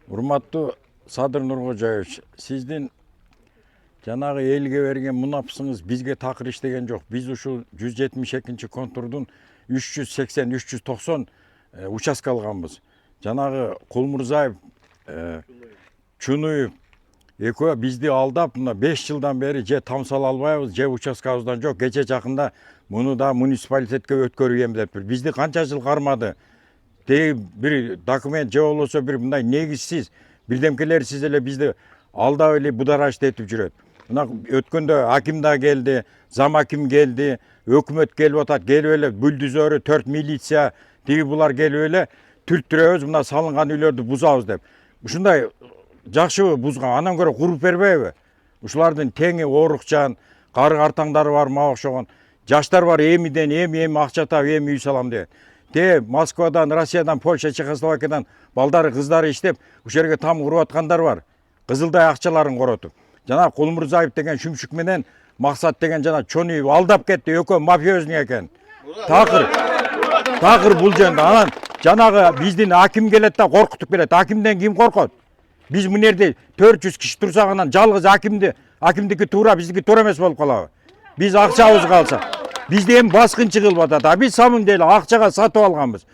Урматтуу Садыр Нуркожоевич, сиздин жанагы элге берген мунапсыңыз бизге такыр иштеген жок. Биз ушул 172 контурдун 380-390 участка алганбыз. Жанагы Кулмурзаев, Чунуев экөө бизди алдап, мына 5 жылдан бери же тамсала албайбыз, же участкабыздан жок. Кече жакында муну да муниципалитетке өткөргөн деп. Бизди канча жыл кармады. Bir dokument же болбосо bir мындай негизсиз бирдемкелерсиз эле бизди алдап эле бударашты этип жүрөт. Мына өткөндө аким да келди, зам аким келди, өкмөт келип атат, келип эле бүлдүзөрү 4 милиция тиги булар келип эле түрттүрөбүз, мына салынган үйлөрдү бузабыз деп. Ушундай жакшы бузган, андан көрө куруп бербейби? Ушулардын теңи оорукчан, кары картаңдары бар, мага окшогон. Жаштар бар, эмиден эми акча таап, эми үй салам деп. Москвадан, Россиядан, Польша, Чехословакиядан балдары, кыздары иштеп, ушул жерге там куруп аткандар бар. Кызылдай акчаларын коротуп. Жана Кулмурзаев деген Шүмшүк менен Максат деген жана Чонуев алдап кетти, экөө мафиозный экен. Такыр бул жерде анан жанагы биздин аким келет да коркутуп келет. Акимден ким коркот? Биз мына жерде 400 киши турсак анан жалгыз акимдики туура, биздики туура эмес болуп калабы? Биз акчабызга алсак. Bizde hem baskınçı kılып атат. Biz самым деле акчага сатып алганбыз.